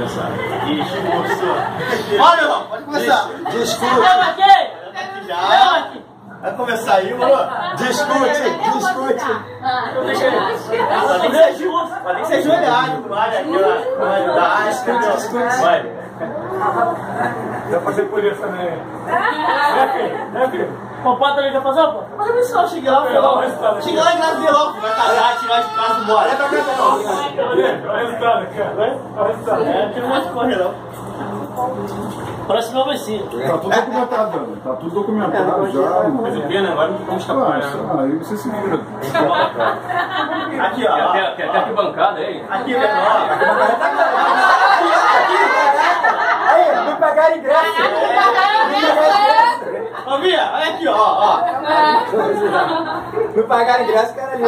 começar. Discurso. Olha, irmão, pode começar. Discute. Já. Vai começar aí, mano. Discute. Pode nem ser ajoelhado, vai aquela qualidade. Vai. Dá pra fazer por isso também. É, filho. O papai também quer fazer, pô? Mas eu não cheguei lá, cheguei lá e gravei logo. Vai casar, tirar de casa, bora. É pra cá, Olha o resultado, cara. Olha o resultado. não vai correr, não. Próximo vai ser. Tá tudo documentado, Dani. Tá tudo documentado já. Mas o pena agora não vamos escapar, né? Aí você se vira. Aqui, ó. Quer até que bancada aí? Aqui, ó. Aí, não pagaram ingresso. Ô, Bia, olha aqui, ó. Não pagaram ingresso, cara ali.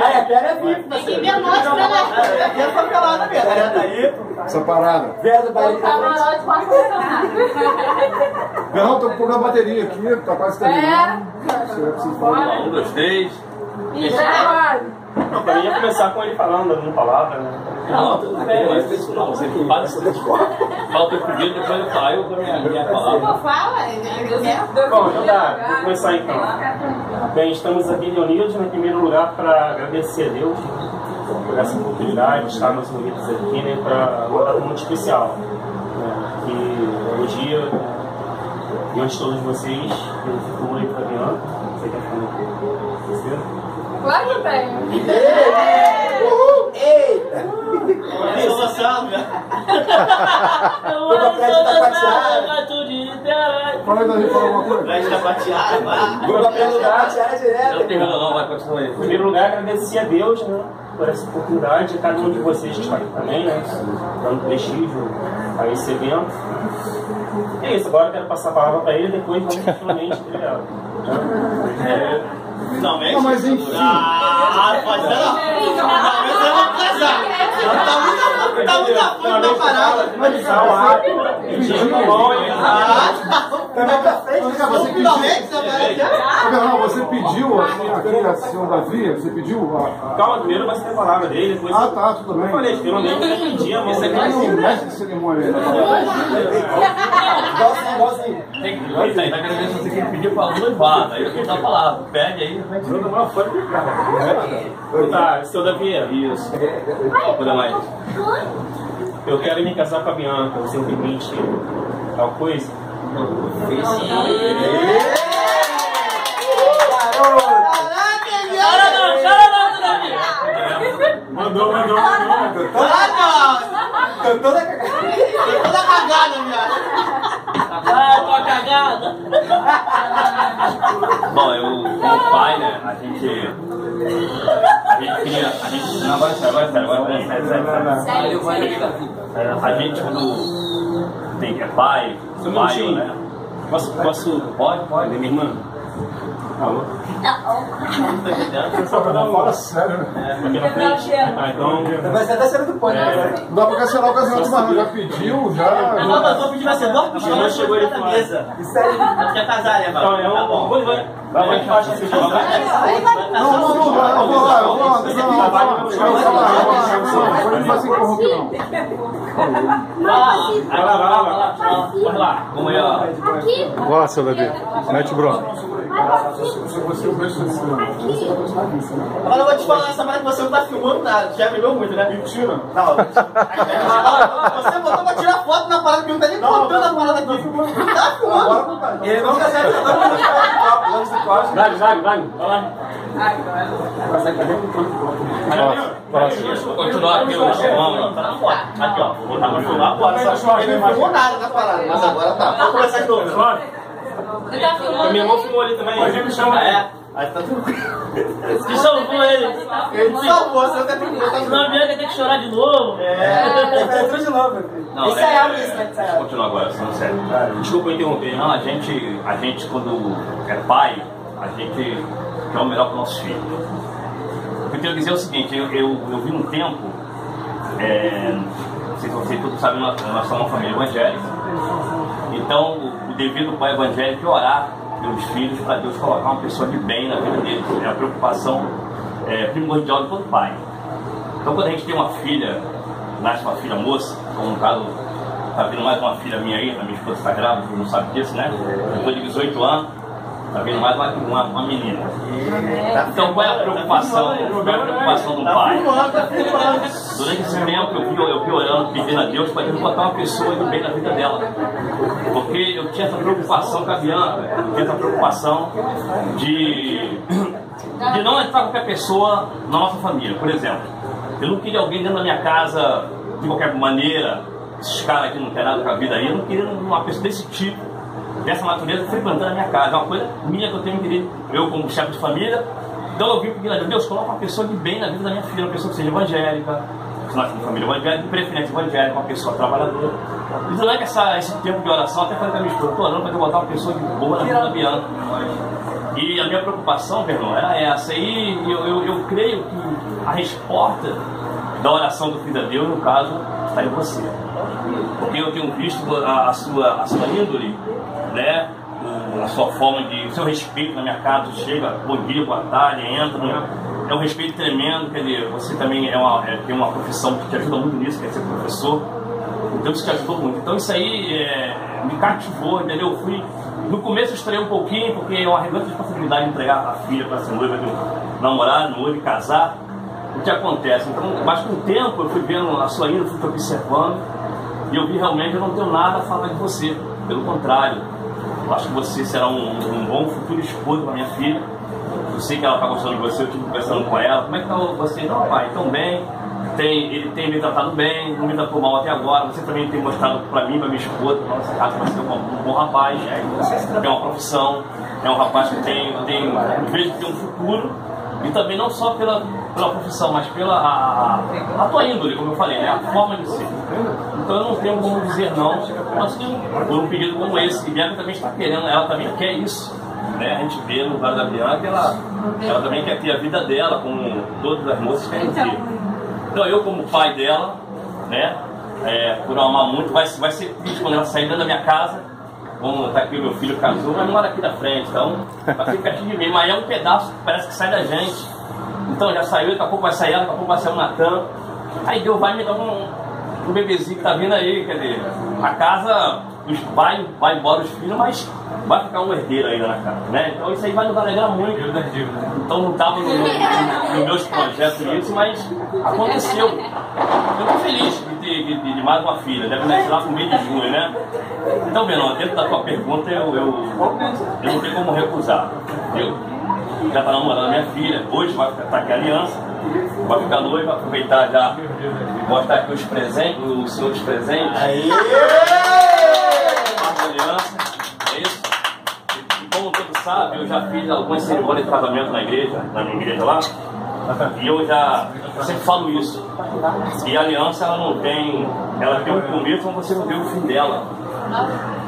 Aí, a pera é VIP, parceiro. Aqui é papelada mesmo. Essa parada. Vera do Bahia. Não, tô pondo a bateria aqui, tá quase terminando. Você vai precisar falar. 1, 2, 3. Não, pra mim ia começar com ele falando alguma palavra, né? Não, tudo bem, mas isso não. Você fala o teu pedido, depois eu falo pra minha palavra. Bom, então tá, vou começar então. Bem, estamos aqui reunidos, em primeiro lugar, para agradecer a Deus por essa oportunidade de estarmos unidos aqui, né, para uma data muito especial. Que é o dia diante de todos vocês, eu fico muito caminhando. Você quer falar um pouco? Claro que eu tenho. Eita! Eu sou salve. Toda a prédio tá pateada. Fala aí, Davi, fala alguma coisa. Prédio da pateada, vai. Toda a prédio tá pateada direto. Não terminou não, vai continuar aí. Em primeiro lugar, agradecer a Deus, né, por essa oportunidade, a cada um de vocês que está aqui também, né, dando prestígio a esse evento. É isso, agora eu quero passar a palavra para ele, depois vamos finalmente ter ela. Finalmente? Não, mas enfim. Pode ser não. Finalmente eu vou casar. Tá muito afim da parada. Também pra frente. Finalmente, você vai. Não, você pediu a criação da Via? Você pediu a... Calma, primeiro vai ser a palavra dele, depois... Ah, tá, tudo bem. Eu falei, finalmente eu pedi a mão Você dele. é um mestre de cerimônia aí, né? Igualzinho. Tem que tá querendo ver se você quer pedir pra noivado. Aí eu vou dar a palavra. Pede aí. Tá, seu Davi. Isso. Cuida mais. Eu quero me casar com a Bianca, você me permite tal coisa? Mandou. Tô toda cagada. Toda cagada, viado. Tua cagada. Bom, eu, como pai, né, a gente queria, não, agora sério. A gente quando é pai, né? Posso? Pode, minha irmã. Alô? Fala sério, né? Aqui na frente? Ah, então... Vai ser até cena do pônei. Não dá pra cancelar o casamento, mas já pediu, já... Não, mas vou pedir vai ser dois puxões chegou ele na fora. mesa. Isso aí. Quer casar, né, Então, mano? Tá bom. Vai lá embaixo, assim, Não, eu vou lá. Não vai se interromper, não. Vai lá. Como é, ó. Vai lá, seu Davi. Mete bronca. Agora eu vou te falar essa parte que você não tá filmando nada. Já bebeu muito, né? Mentira. Não. Você botou pra tirar foto na parada que não tá nem contando a parada aqui. Tá filmando. Ele não recebe todo mundo de copo. Vai lá. Continuar aqui, eu vamos. Tá na foto. Aqui, ó. Vou botar pra filmar agora. Ele não filmou nada na parada, mas agora tá. Vamos começar de novo. Ele tá filmando. Minha irmã filmou ali também. Aí tá tudo. Que salvou ele. Ele salvou, você até tem que botar Senão a Bianca tem que chorar de novo. Entrou de novo. Não, Ensaiaram isso, né? Deixa eu Ensaiaram. continuar agora, sendo sério. Desculpa eu interromper. Não, a gente quando é pai, a gente quer o melhor para nossos filhos. O que eu quero dizer é o seguinte, eu vi um tempo, não sei se vocês todos sabem, nós somos uma família evangélica, então o devido pai evangélico é orar pelos filhos para Deus colocar uma pessoa de bem na vida deles. É a preocupação primordial de todo pai. Então, quando a gente tem uma filha, nasce uma filha moça, como no caso, está vindo mais uma filha minha aí, a minha esposa está grávida, não sabe disso, né? Depois de 18 anos, está vindo mais uma menina. Então, qual é a preocupação? Qual é a preocupação do pai? Durante esse tempo, eu fui orando, pedindo a Deus para Deus botar uma pessoa do bem na vida dela. Porque eu tinha essa preocupação com a Bianca, eu tinha essa preocupação de não entrar qualquer pessoa na nossa família. Por exemplo, eu não queria alguém dentro da minha casa de qualquer maneira, esses caras aqui não tem nada com a vida aí, eu não queria uma pessoa desse tipo, dessa natureza, frequentando a minha casa. É uma coisa minha que eu tenho que querer, eu como chefe de família. Então eu vim pedindo a Deus, coloca uma pessoa de bem na vida da minha filha, uma pessoa que seja evangélica, se nós temos família evangélica, de preferência evangélica, uma pessoa trabalhadora. E durante esse tempo de oração, até falei com a minha esposa, estou orando para eu botar uma pessoa de boa na vida da Bianca. E a minha preocupação, meu irmão, era essa. E eu creio que a resposta da oração do Filho de Deus, no caso, está em você. Porque eu tenho visto a sua índole, né? A sua forma de... o seu respeito na minha casa, chega, bom dia, boa tarde, entra, é um respeito tremendo. Quer dizer, você também tem uma profissão que te ajuda muito nisso, que é ser professor, então isso te ajudou muito. Então isso aí me cativou, entendeu? No começo eu estranhei um pouquinho, porque é uma grande responsabilidade de entregar a filha para ser noiva, de um namorado, noivo e casar. O que acontece? Então, mas com o tempo eu fui vendo a sua índole, fui observando, e eu vi realmente, eu não tenho nada a falar de você, pelo contrário. Eu acho que você será um bom futuro esposo para minha filha. Eu sei que ela está gostando de você, eu estive conversando com ela. Como é que está você? Não, pai, tão bem. Ele tem me tratado bem, não me tratou mal até agora. Você também tem mostrado para mim, para minha esposa, para nossa casa, você é um bom rapaz, tem uma profissão, é um rapaz que eu vejo que tem um futuro. E também não só pela profissão, mas pela tua índole, como eu falei, né? A forma de ser. Então eu não tenho como dizer não, mas por um pedido como esse, que Bianca também está querendo, ela também quer isso, né? A gente vê no lugar da Bianca, ela também quer ter a vida dela, como todas as moças querem ter. Então eu, como pai dela, né? Por amar muito, vai ser triste quando ela sair dentro da minha casa. Como está aqui, o meu filho casou, mas mora aqui na frente, então vai ficar pertinho de mim, mas é um pedaço que parece que sai da gente. Então já saiu, daqui a pouco vai sair ela, daqui a pouco vai sair o Natan. Aí Deus vai me dar um bebezinho que está vindo aí, quer dizer, a casa vai embora os filhos, mas vai ficar um herdeiro ainda na casa, né? Então isso aí vai nos alegrar muito. Então não estava nos meus projetos isso, mas aconteceu. Eu estou feliz de mais uma filha, deve nascer lá no meio de junho, né? Então, Benão, dentro da tua pergunta, eu não tenho como recusar. Eu já está namorando a minha filha, hoje vai estar aqui a aliança, vai ficar noiva, aproveitar já e mostrar aqui os presentes, os senhores presentes. Aí! A aliança, é isso? E como todos sabem, eu já fiz algumas cerimônias de casamento na minha igreja lá. E eu sempre falo isso. E a aliança, ela tem um começo, mas você não vê o fim dela.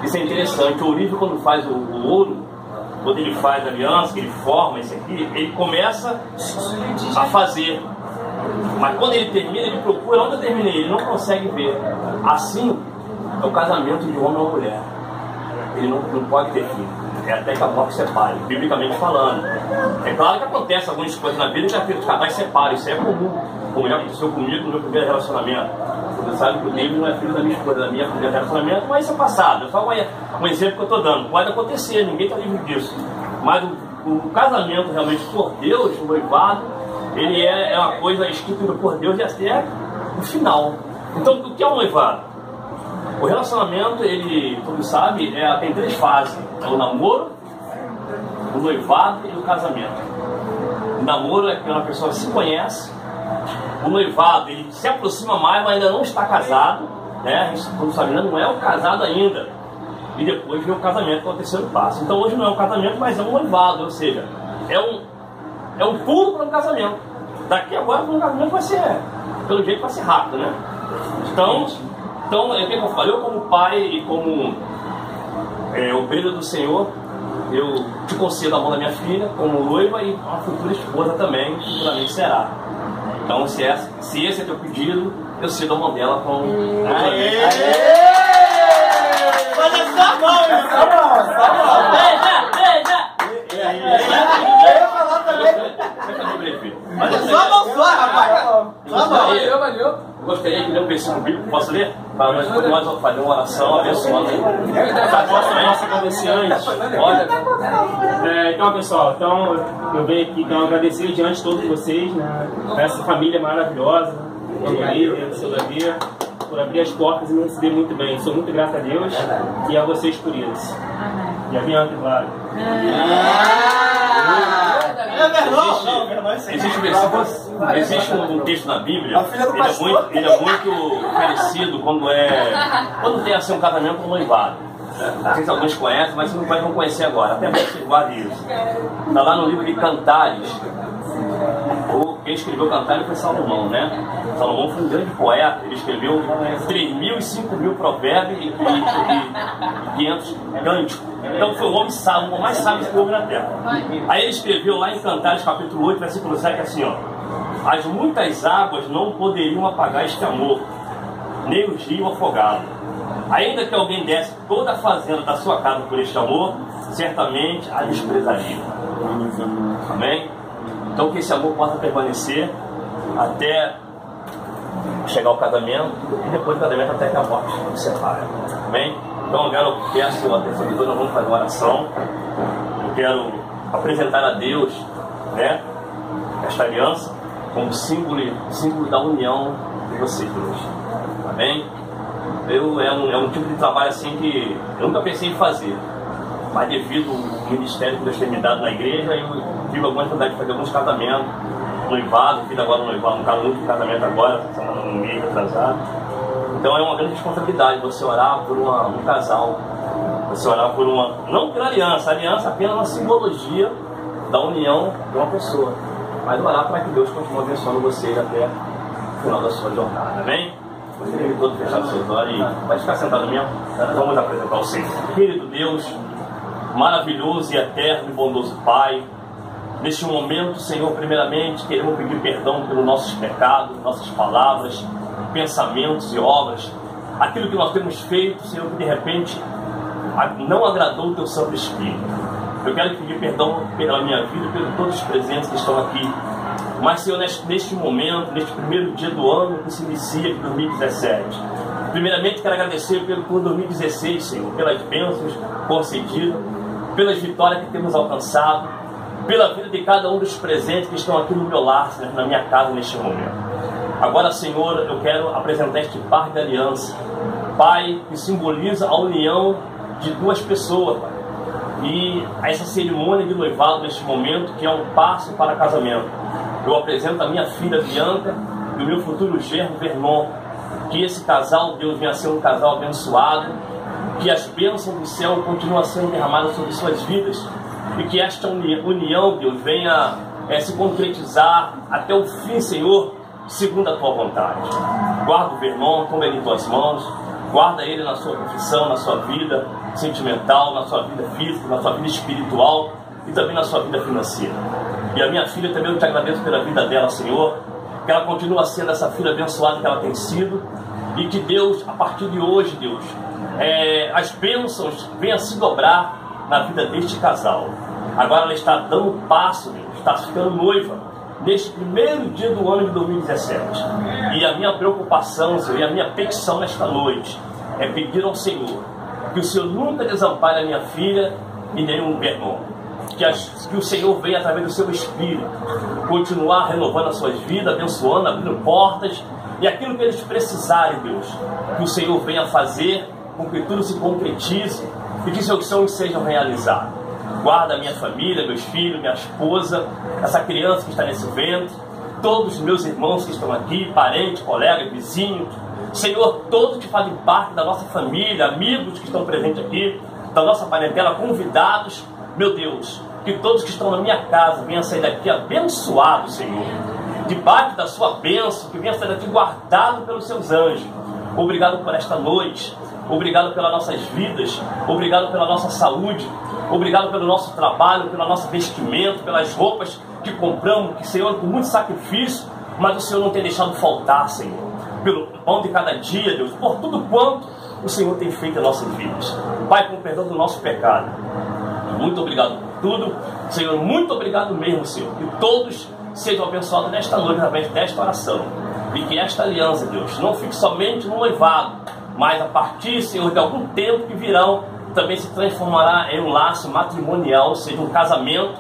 Isso é interessante. O ourive, quando faz o ouro, quando ele faz a aliança, que ele forma isso aqui, ele começa a fazer. Mas quando ele termina, ele procura onde eu terminei, ele não consegue ver. Assim é o casamento de um homem ou uma mulher. Ele não pode ter filho. É até que a morte separe, biblicamente falando. É claro que acontece algumas coisas na vida que os casais separam, isso é comum. Como já aconteceu comigo no meu primeiro relacionamento. Você sabe que o David não é filho da minha esposa, da minha primeiro relacionamento, mas isso é passado. É só um exemplo que eu estou dando. Pode acontecer, ninguém está livre disso. Mas o casamento realmente por Deus, o noivado, ele é uma coisa escrita por Deus e até o final. Então, o que é o noivado? O relacionamento, ele, como sabe, tem 3 fases. É o namoro, o noivado e o casamento. O namoro é quando a pessoa se conhece. O noivado, ele se aproxima mais, mas ainda não está casado, né? A gente, como sabe, não é o casado ainda. E depois vem o casamento, que é o terceiro passo. Então hoje não é um casamento, mas é um noivado, ou seja, é um pulo para um casamento. Daqui agora para um casamento vai ser, pelo jeito vai ser rápido, né? Então é o que eu falo, eu como pai e como obreiro do Senhor, eu te concedo a mão da minha filha como noiva e uma futura esposa também, que futuramente será. Então, se esse é teu pedido, eu cedo a mão dela com... Aê! Olha só a mão, Beija! Eu ia falar também. Mas para nós podermos fazer uma oração abençoando. Posso agradecer antes? Então, pessoal, eu venho aqui agradecer diante de todos vocês, né, essa família maravilhosa, Dona Lívia, seu Davi, por abrir as portas e me receber muito bem. Sou muito grato a Deus e a vocês por isso. E a Bianca, claro. Existe um texto na Bíblia, ele é muito parecido quando tem assim um casamento ou um noivado. Não sei se alguns conhecem, mas vocês vão conhecer agora, até mais vocês guardem isso. Está lá no livro de Cantares. Quem escreveu Cantares foi Salomão, né? Salomão foi um grande poeta, ele escreveu 3.000 e 5.000 provérbios e 500 cânticos. Então foi o homem sábio, o mais sábio que houve na terra. Aí ele escreveu lá em Cantares, capítulo 8, versículo 7, assim, ó: as muitas águas não poderiam apagar este amor, nem o rio afogá-lo. Ainda que alguém desse toda a fazenda da sua casa por este amor, certamente a desprezaria. Amém? Então que esse amor possa permanecer até chegar ao casamento e depois do casamento até que a morte nos separe. Amém? Então agora eu peço a atenção de todos, nós vamos fazer uma oração. Eu quero apresentar a Deus, né, esta aliança como símbolo da união de vocês hoje. Amém? É um tipo de trabalho assim que eu nunca pensei em fazer, mas devido ao ministério que Deus tem me dado na igreja, eu tive alguma dificuldade de fazer alguns casamentos, noivado, fiz agora um noivado, um casamento agora, semana no meio atrasado. Então é uma grande responsabilidade você orar por um casal, você orar por não pela aliança, a aliança é apenas uma simbologia da união de uma pessoa, mas orar para que Deus continue abençoando vocês até o final da sua jornada, amém? Gostaria de todos fechar seus olhos e vai ficar sentado mesmo. Vamos apresentar o Senhor. Querido Deus, maravilhoso e eterno e bondoso Pai, neste momento, Senhor, primeiramente queremos pedir perdão pelos nossos pecados, nossas palavras, pensamentos e obras, aquilo que nós temos feito, Senhor, que de repente não agradou o Teu Santo Espírito. Eu quero pedir perdão pela minha vida e por todos os presentes que estão aqui. Mas, Senhor, neste momento, neste primeiro dia do ano que se inicia, de 2017, primeiramente quero agradecer por 2016, Senhor, pelas bênçãos concedidas, pelas vitórias que temos alcançado, pela vida de cada um dos presentes que estão aqui no meu lar, Senhor, na minha casa neste momento. Agora, Senhor, eu quero apresentar este par de aliança, Pai, que simboliza a união de duas pessoas, Pai. E essa cerimônia de noivado neste momento, que é um passo para casamento. Eu apresento a minha filha Bianca e o meu futuro genro Vernon. Que esse casal, Deus, venha a ser um casal abençoado, que as bênçãos do céu continuem sendo derramadas sobre suas vidas e que esta união, Deus, venha se concretizar até o fim, Senhor, segundo a Tua vontade. Guarda o Vernon, toma ele em Tuas mãos, guarda ele na sua profissão, na sua vida sentimental, na sua vida física, na sua vida espiritual e também na sua vida financeira. E a minha filha também, eu te agradeço pela vida dela, Senhor, que ela continua sendo essa filha abençoada que ela tem sido e que Deus, a partir de hoje, Deus, as bênçãos venham a se dobrar na vida deste casal. Agora ela está dando um passo, Deus, está ficando noiva neste primeiro dia do ano de 2017. E a minha preocupação, Senhor, e a minha petição nesta noite é pedir ao Senhor que o Senhor nunca desampare a minha filha e nem um Vernon. Que o Senhor venha, através do seu Espírito, continuar renovando as suas vidas, abençoando, abrindo portas, e aquilo que eles precisarem, Deus, que o Senhor venha fazer com que tudo se concretize e que seus sonhos sejam realizados. Guarda a minha família, meus filhos, minha esposa, essa criança que está nesse ventre, todos os meus irmãos que estão aqui, parentes, colegas, vizinhos, Senhor, todos que fazem parte da nossa família, amigos que estão presentes aqui, da nossa parentela, convidados, meu Deus, que todos que estão na minha casa venham sair daqui abençoados, Senhor, debaixo da sua bênção, que venha sair daqui guardado pelos seus anjos. Obrigado por esta noite, obrigado pelas nossas vidas, obrigado pela nossa saúde, obrigado pelo nosso trabalho, pela nossa vestimenta, pelas roupas que compramos, que, Senhor, com muito sacrifício, mas o Senhor não tem deixado faltar, Senhor, pelo pão de cada dia, Deus, por tudo quanto o Senhor tem feito em nossas vidas. Pai, com o perdão do nosso pecado, muito obrigado por tudo, Senhor, muito obrigado mesmo, Senhor, que todos sejam abençoados nesta noite através desta oração, e que esta aliança, Deus, não fique somente no noivado, mas a partir, Senhor, de algum tempo que virão, também se transformará em um laço matrimonial, ou seja, um casamento,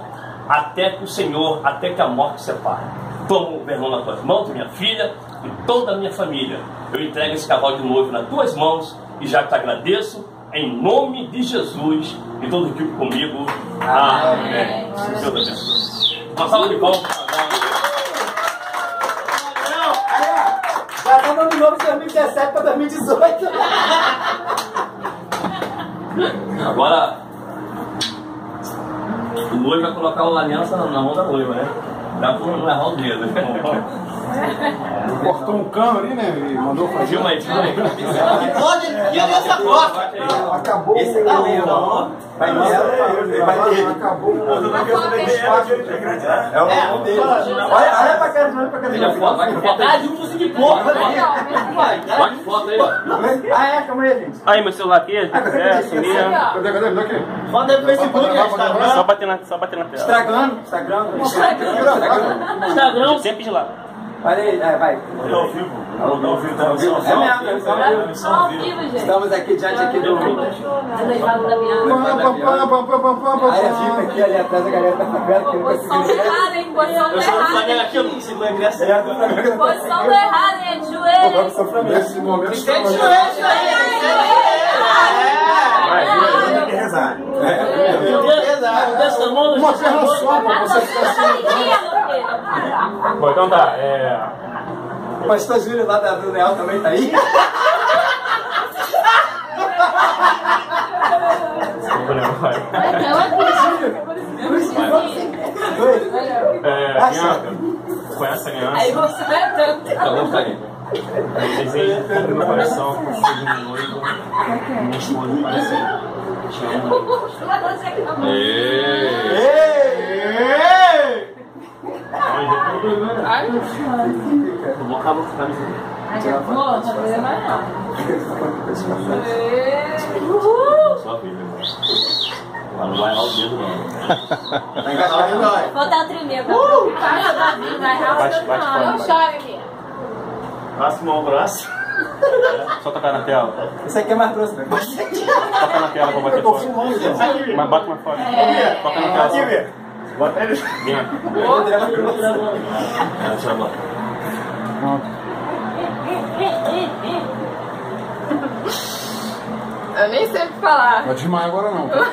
até que o Senhor, até que a morte separe. Tomo o Vernon nas tuas mãos, minha filha, e toda a minha família. Eu entrego esse cavalo de noivo nas tuas mãos e já te agradeço, em nome de Jesus, e todo equipe comigo. Amém. Deus abençoe. Uma salva de palmas. Já tá dando novo de 2017 para 2018. Agora, o noivo vai colocar a aliança na mão da noiva, né? Dá pra não errar o dedo. Cortou um cano ali, né? E mandou fazer. Filma aí. Pode ir nessa porta. Acabou. Esse tá aí, ó. Vai ter. Acabou. Olha pra cá, olha pra cá. Tira foto, vai com foto aí. de porra. Vai com foto aí. Ah, é? Calma aí, gente. Aí, meu celular aqui, assim mesmo. Cadê? Me dá aqui. Manda no Facebook, Instagram. Só bater na tela. Instagram. Instagram. Sempre de lá. Olha aí, vai. Ao vivo, tá É mesmo, Ao vivo, gente. estamos aqui diante aqui do... Do noivado da minha alma. Aí fica aqui ali atrás, a galera tá sabendo que não Posição conseguiu. errada, hein? Posição Eu sou do Flamengo errada. aqui, eu não consigo ingresso. Posição errada, hein? De joelho. Nesse momento, Tem que joelho aí, tem que rezar. Dessa mão, Uma perna só pra você ficar assim. Bom, então tá. O pastor Júlio lá do Leal também tá aí? Desculpa, né, pai? Bianca, conhece a aliança? Aí você vai tanto. Vamos ficar aí. Desejo do fundo do meu coração, que eu seja um noivo, minha esposa para sempre. Te amo. Eu vou acabar com a camisa. Só filho. Não vai errar o dedo, não. Vou dar um tremer. Bate Não fora. chora aqui. Próximo ao braço. Só tocar na tela. Isso aqui é mais grosso, né? Toca na tela pra bater fora. Mas bate mais forte. Toca na tela. Aqui, vê. Bota ele. Bianca. Chama. Eu nem sei o que falar. Não é demais agora não. Tá?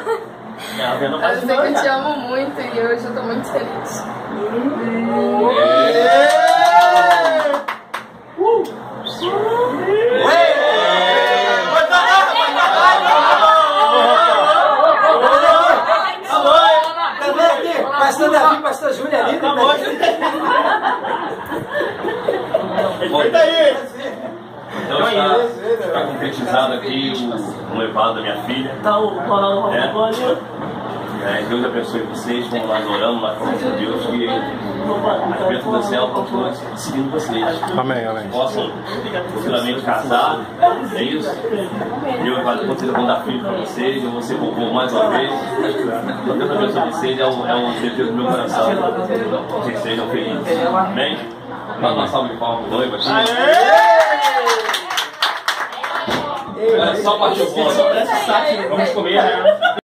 Eu sei que eu te amo muito e hoje eu tô muito feliz. Pastor Davi, pastor Júlio ali. Então está concretizado aqui o noivado da minha filha. Tá o Deus abençoe vocês, vamos lá adorando, lá falando com Deus que as bênçãos do céu continuam seguindo vocês. Amém, amém. Possam futuramente casar, é isso? Deus vai conseguir dar filho para vocês, eu vou ser vovô mais uma vez. Deus abençoe vocês, é um desejo do meu coração. Que vocês sejam felizes. Amém? Dá uma salva de palmas pro noivo aqui. Só partiu o bolo. Vamos comer, né?